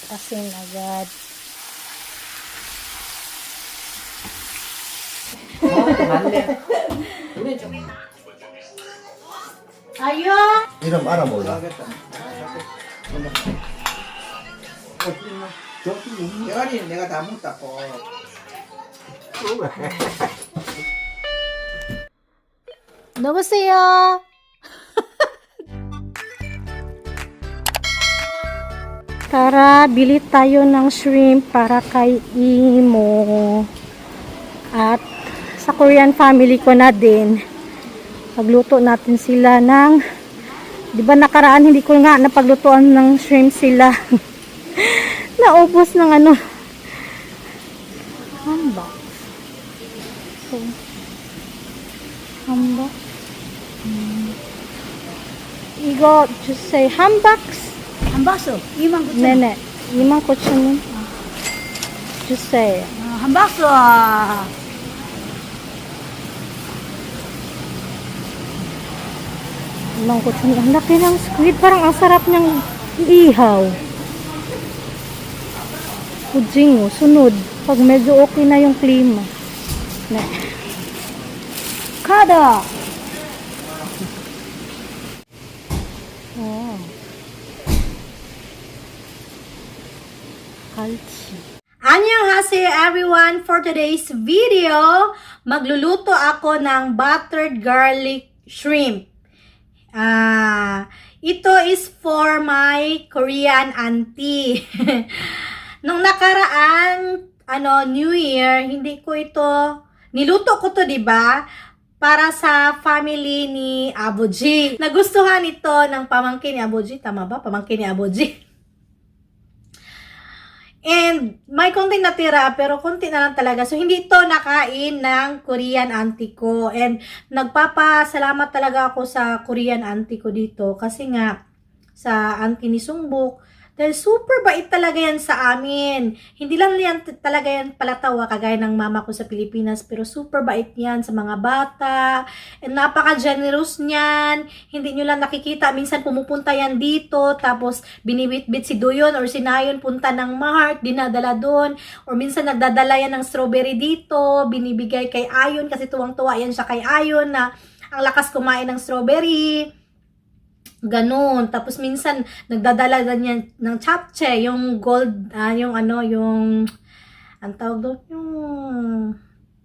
Asin agad. 맞네. 우리 좀 Ayun! 이름 알아 몰라. 하겠다. 대가리 내가 다 묻었고. 누구세요? Tara, bili tayo ng shrimp para kay Imo. At sa Korean family ko na din. Pagluto natin sila ng, di ba nakaraan hindi ko nga napaglutuan ng shrimp sila. Naubos ng ano. Hambak. So, hambak. Igo, just say hambaks. 함박스 29,000원. 네네. 29,000원. Just say. 함박스 19,000. Ang laki ng squid. Parang ang sarap niyang ihaw. Pudjing, sunod. Pag medyo okay na yung klima. Na. 카드. Oh. Kalchi. Annyeonghaseyo everyone! For today's video, magluluto ako ng buttered garlic shrimp. Ito is for my Korean auntie. Nung nakaraan, New Year, hindi ko ito, niluto ko to, diba? Para sa family ni Aboji. Nagustuhan ito ng pamangkin ni Aboji. Tama ba? Pamangkin ni Aboji. And may konting natira, pero konti na lang talaga. So, hindi ito nakain ng Korean auntie ko. And nagpapasalamat talaga ako sa Korean auntie ko dito. Kasi nga, sa auntie ni Sungbuk, dahil super bait talaga yan sa amin. Hindi lang yan talaga yan palatawa kagaya ng mama ko sa Pilipinas. Pero super bait yan sa mga bata. And napaka-generous niyan. Hindi nyo lang nakikita. Minsan pumupunta yan dito. Tapos binibit-bit si Doyon or si Nayon punta ng Mart. Dinadala doon. Or minsan nagdadala yan ng strawberry dito. Binibigay kay Ayon. Kasi tuwang-tuwa yan siya kay Ayon na ang lakas kumain ng strawberry. Ganon. Tapos minsan nagdadala niya ng chapche, yung gold, yung ang tawag doon, yung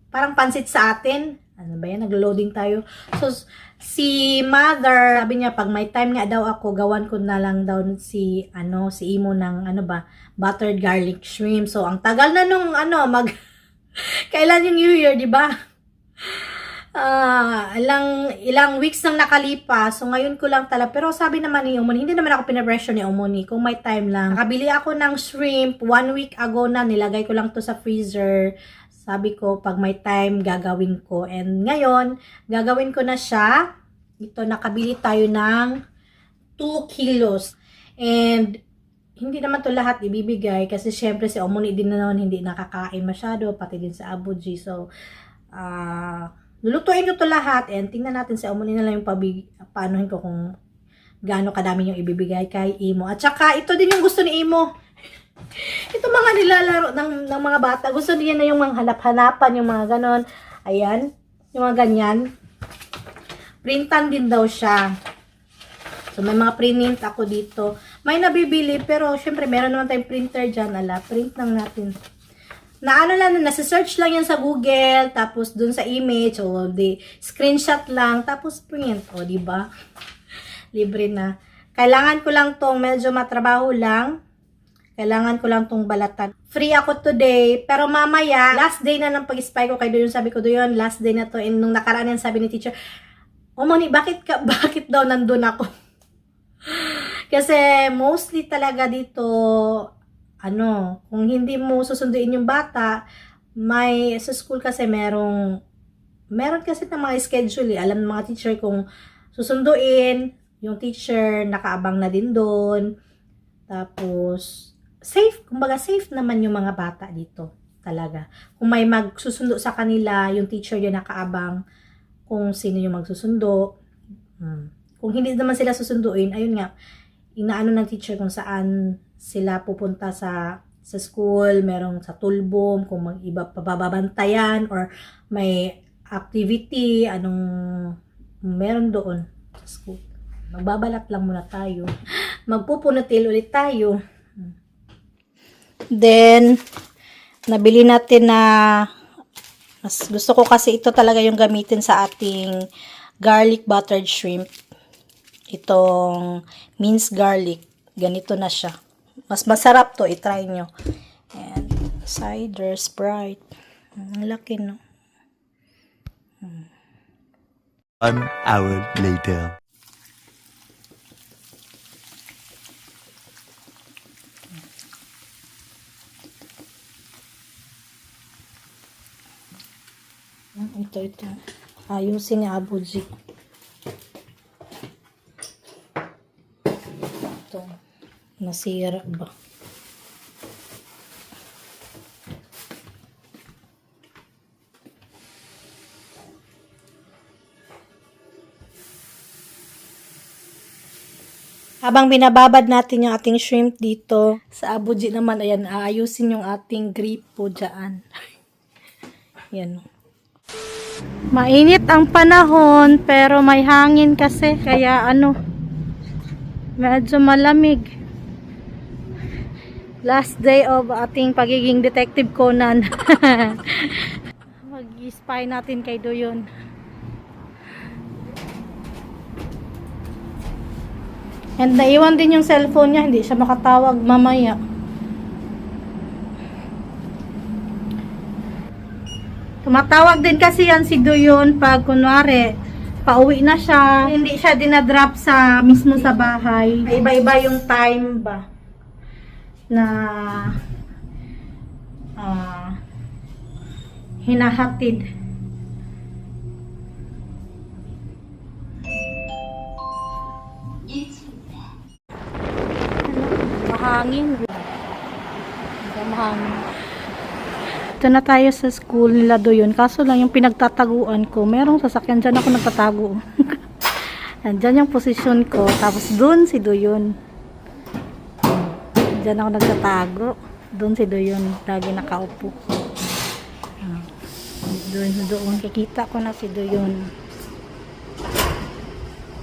parang pansit sa atin. Ano ba yan? Naglo-loading tayo. So, si mother, sabi niya, pag may time nga daw ako, gawan ko na lang daw si Imo ng, buttered garlic shrimp. So, ang tagal na nung, kailan yung New Year, di ba? Ilang weeks nang nakalipas. So, ngayon ko lang talaga. Pero sabi naman ni Omoni, hindi naman ako pinapressure ni Omoni. Kung may time lang. Nakabili ako ng shrimp 1 week ago na. Nilagay ko lang to sa freezer. Sabi ko, pag may time, gagawin ko. And ngayon, gagawin ko na siya. Ito, nakabili tayo ng 2 kilos. And hindi naman to lahat ibibigay. Kasi syempre si Omoni din na noon hindi nakakain masyado. Pati din sa Abuji. So, lulutuin ko to lahat and tingnan natin sa Omoni na lang yung paanohin ko kung gaano kadami yung ibibigay kay Imo. At saka ito din yung gusto ni Imo. Ito mga nilalaro ng mga bata. Gusto niya na yung mga hanap-hanapan, yung mga ganon. Ayan, yung mga ganyan. Printan din daw siya. So may mga print ako dito. May nabibili pero syempre meron naman tayong printer dyan. Print lang natin. Nasa-search lang yan sa Google, tapos dun sa image, o screenshot lang, tapos print, o diba? Libre na. Kailangan ko lang tong medyo matrabaho lang. Kailangan ko lang tong balatan. Free ako today, pero mamaya, last day na ng pag-spy ko kay Doyon, sabi ko Doyon, last day na to, and nung nakaraan yan, sabi ni teacher, Omoni, bakit daw nandun ako? Kasi mostly talaga dito, kung hindi mo susunduin yung bata, sa school kasi meron kasi ng mga schedule Alam ng mga teacher kung susunduin, yung teacher nakaabang na din doon. Tapos, kumbaga safe naman yung mga bata dito talaga. Kung may magsusundo sa kanila, yung teacher yung nakaabang kung sino yung magsusundo. Kung hindi naman sila susunduin, ayun nga, inaano ng teacher kung saan sila pupunta sa school, merong sa tulbom, kung mag-iba pababantayan or may activity, anong meron doon sa school. Magbabalat lang muna tayo. Magpupunutil ulit tayo. Then, nabili natin na mas gusto ko kasi ito talaga yung gamitin sa ating garlic buttered shrimp. Itong minced garlic. Ganito na siya. Mas masarap to. I-try nyo. And cider, Sprite. Ang laki, no? 1 hour later. Ito. Ayusin ni Abuji. Ito. Nasira ba? Habang binababad natin yung ating shrimp dito, sa Abuji naman, ayan, aayusin yung ating gripo dyan. Yan. Mainit ang panahon, pero may hangin kasi, kaya medyo malamig. Last day of ating pagiging Detective Conan. Mag-spy natin kay Doyon. And naiwan din yung cellphone niya, hindi siya makatawag mamaya. Tumatawag din kasi yan si Doyon pag kunwari pauwi na siya, hindi siya dinadrop sa mismo sa bahay. Iba-iba yung time ba na hinahatid. Mahangin. Mahangin. Ito na tayo sa school nila Doyon. Kaso lang yung pinagtataguan ko, merong sasakyan dyan ako nagtatago. Nandyan yung posisyon ko. Tapos doon si Doyon. Dyan ako nagtatago. Doon si Doyon. Lagi nakaupo. Doon. Kikita ko na si Doyon.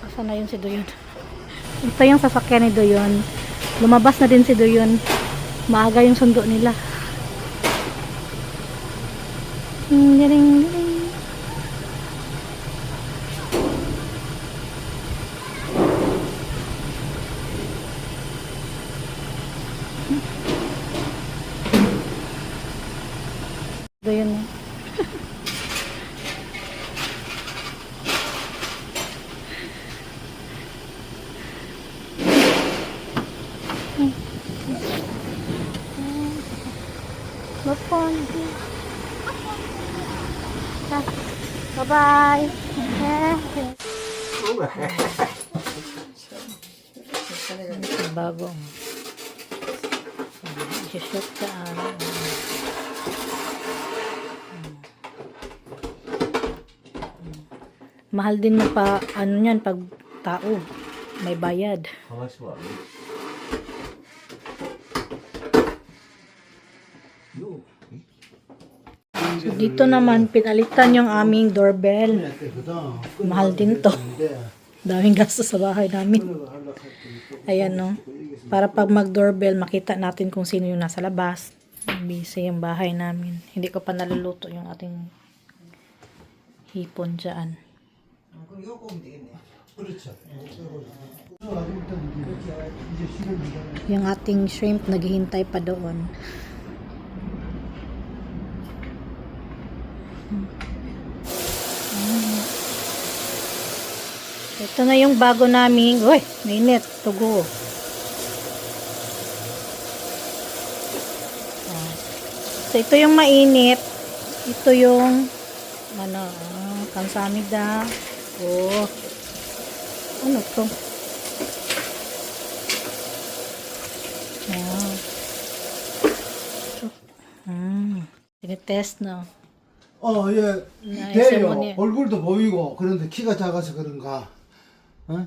Asa na yun si Doyon? Ito yung sasakyan ni Doyon. Lumabas na din si Doyon. Maaga yung sundo nila. Galing. Doyon na. Bye-bye. Bago. I-shot sa mahal din mo pa yan pag tao. May bayad. So, dito naman, pinalitan yung aming doorbell. Mahal din to. Daming gasto sa bahay namin. Ayan, no. Para pag mag-doorbell, makita natin kung sino yung nasa labas. Busy yung bahay namin. Hindi ko pa naluluto yung ating hipon dyan. Yung ating shrimp, naghihintay pa doon. Ito na yung bago naming, uy, mainit, tugo. So, ito yung mainit. Ito yung, kansamida. Oh, ano to? Wow. tinitest na. 예, 네, 돼요. 세모님. 얼굴도 보이고, 그런데 키가 작아서 그런가? 어?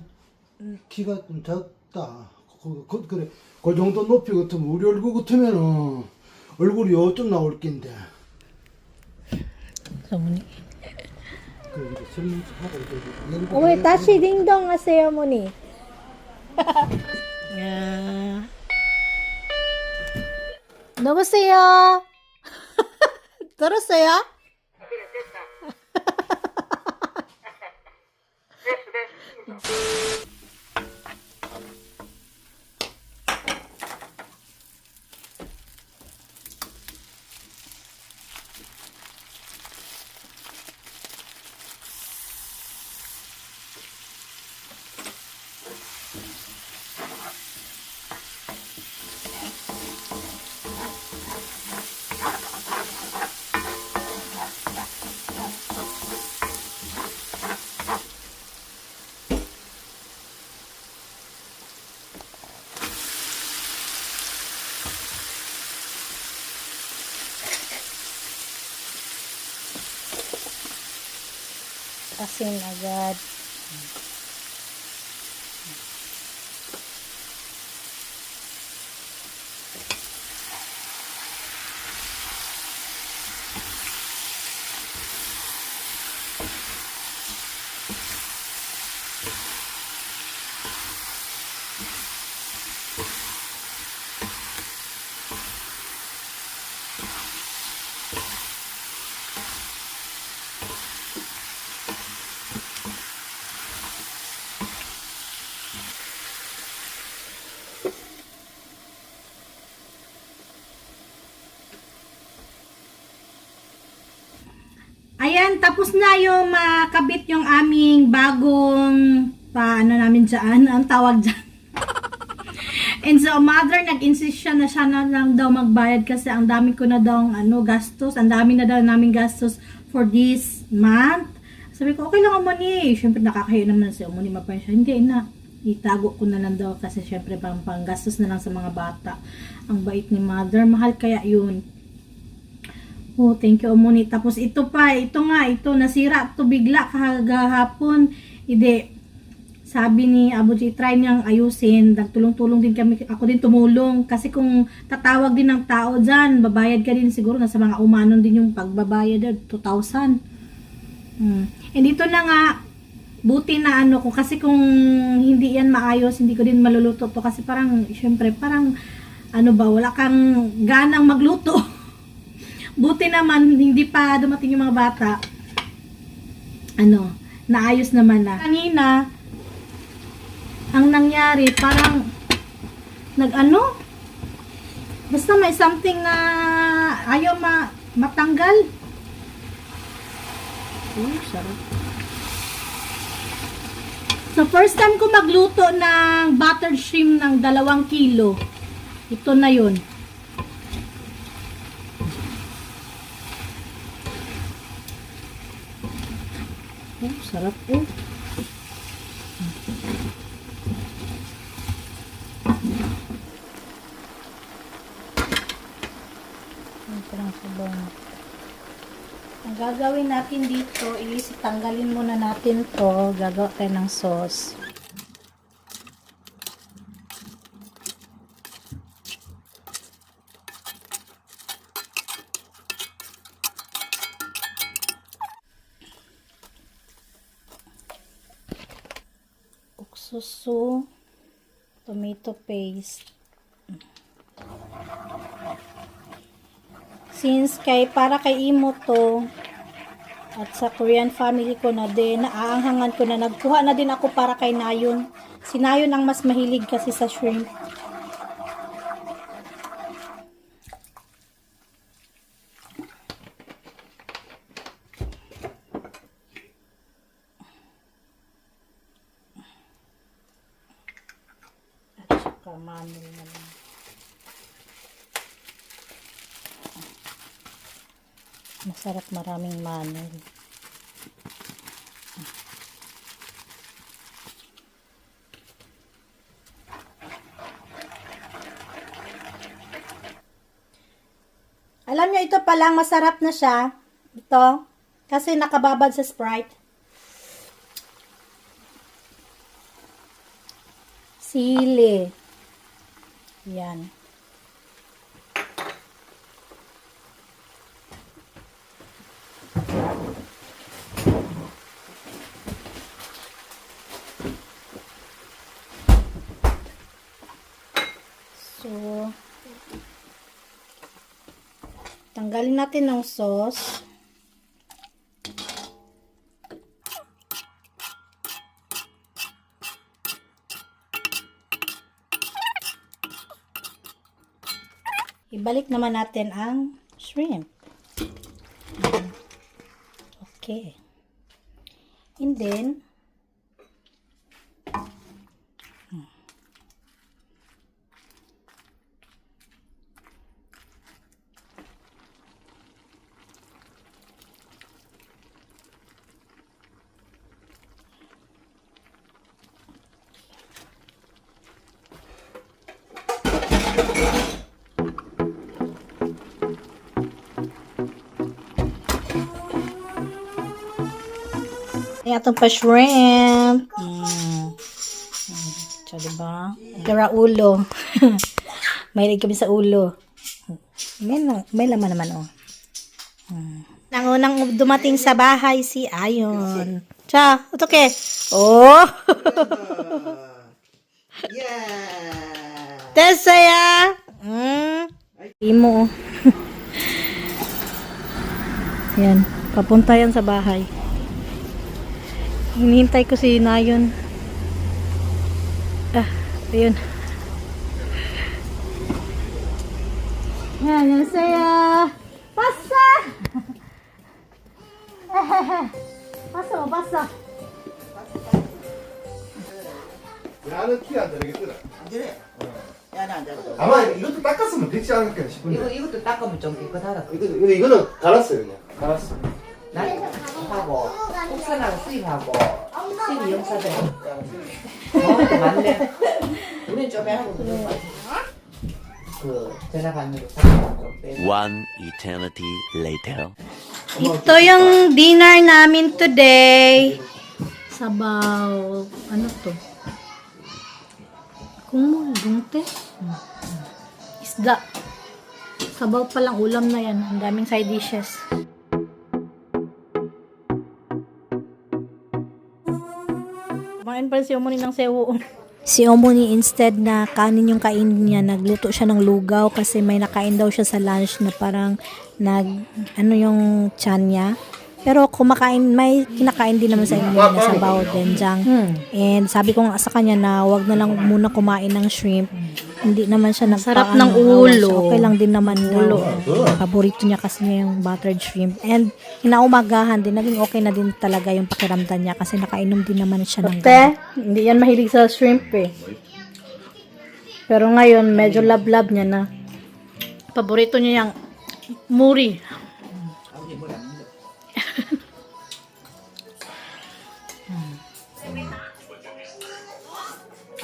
키가 좀 작다. 그래. 그 정도 높이 같으면 우리 얼굴 같으면은 얼굴이 요쯤 나올 낀데. 어머니. 그 이제 설명 좀 하고 이렇게 어머니 다시 딩동 하세요, 어머니. 누구세요? 들었어요? Asin agad. Ayan, tapos na yung makabit yung aming bagong paano namin dyan, ang tawag dyan. And so, mother, nag-insist siya na siya na lang daw magbayad kasi ang dami ko na daw gastos, ang dami na daw namin gastos for this month. Sabi ko, okay lang Omoni. Siyempre, nakakahiya naman si Omoni mapahin siya. Hindi na, itago ko na lang daw kasi siyempre panggastos na lang sa mga bata. Ang bait ni mother, mahal kaya yun. Oh, thank you, Omoni. Tapos ito pa, ito nasira to bigla kahapon. Ide, sabi ni Abuji, try niyang ayusin. Nagtulong-tulong din kami, ako din tumulong. Kasi kung tatawag din ng tao dyan, babayad ka din siguro. Nasa mga umanon din yung pagbabayad, 2,000. And ito na nga, buti na ko. Kasi kung hindi yan maayos, hindi ko din maluluto to. Kasi parang, syempre, parang, wala kang ganang magluto. Buti naman, hindi pa dumating yung mga bata. Naayos naman na. Kanina, ang nangyari, parang, basta may something na ayaw matanggal. Sarap. So, first time ko magluto ng buttered shrimp ng 2 kilo. Ito na yun. Sarap po. Ang gagawin natin dito is tanggalin muna natin to. Gagawa tayo ng sauce. Уксусу, tomato paste. Since para kay imo to at sa Korean family ko na din, naaanghangan ko na, nagkuha na din ako para kay Nayon. Si Nayon ang mas mahilig kasi sa shrimp. At saka manil na lang. Masarap, maraming manil. Alam nyo, ito palang masarap na siya. Ito. Kasi nakababad sa Sprite. Sili. Yan. So, tanggalin natin ng sauce. Ibalik naman natin ang shrimp. Okay. And then, yung atong pa shrimp. So, diba? Gara ulo. Mahilig kami sa ulo. May laman naman, oh. Nang unang dumating sa bahay, si Ayon. Cha, ito ke. Oh! Yeah. Tesaya! Imo. Yan. Papunta yan sa bahay. Hinihintay ko si Nayon. Ayun. Yan, yan saya. Pasa! Pasa. 야는 키안 되겠더라. 안 그래. 야, 나안 돼. 아마 이것도 닦았으면 되지 않을까 싶은데. 이것도 닦으면 좀 깨끗하다. 이거는 갈았어요 그냥. 갈았어. 하고 국산하고 수입하고 수입 영사들. 맞네. 우린 좀 하고 그 전화 받는 거 좀 빼. One eternity later. Ito yung dinner namin today. Sabaw. Ano to? Kumulungte? Isda. Sabaw palang ulam na yan. Ang daming side dishes. Kumain pa si Omoni ng sewo. Si Omoni instead na kanin yung kainin niya, nagluto siya ng lugaw kasi may nakain daw siya sa lunch na parang yung tiyan niya. Pero may kinakain din naman sa inyo na sabaw denjang. And sabi ko nga sa kanya na wag na lang muna kumain ng shrimp. Hindi naman siya sarap ng ulo. Okay lang din naman ulo. Paborito niya kasi niya yung buttered shrimp. And inaumagahan din, naging okay na din talaga yung pakiramdam niya kasi nakainom din naman siya ng gamot. Hindi yan mahilig sa shrimp eh. Pero ngayon, medyo love niya na. Paborito niya yung muri.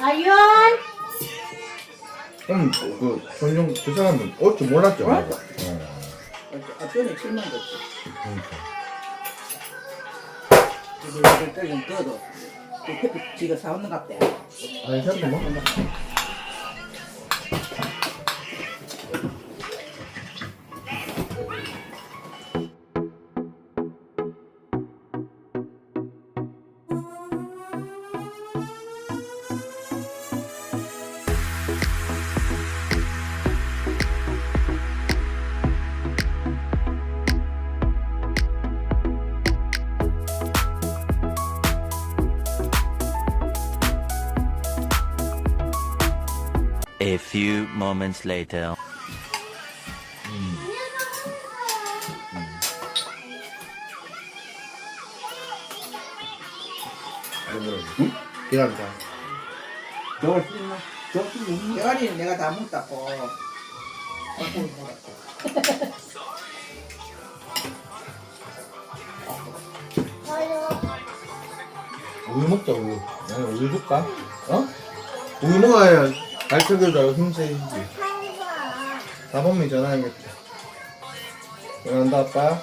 Ayun! 그 전용 그 사람은 올 줄 몰랐죠. 앞전에 7만 줬지. 이걸 좀 떠도 지가 사오는 것 같대. 아니 사람 뭐? A few moments later. 기다리자. 저걸 쓰나? 저걸 쓰나? 대가리는 내가 다 묻다고. 우유 먹자 우유. 나는 우유 줄까? 어? 우유 먹어야 발톱에다가 힘세지. 사범이 전화해야겠다. 전화한다 아빠.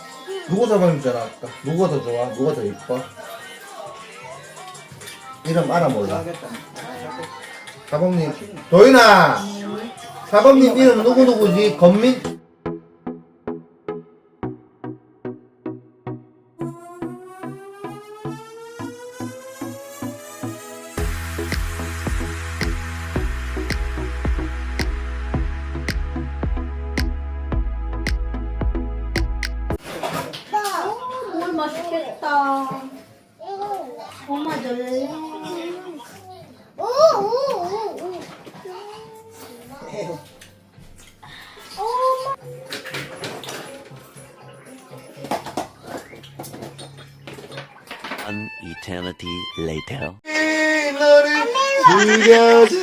누구 사범이 전화할까? 누가 더 좋아? 누가 더 이뻐? 이름 알아 몰라. 하겠다. 사범님 도윤아 4번님 이름 누구누구지? 건민? 물 맛있겠다. 엄마 놀래. An eternity later. 너를 그려다보네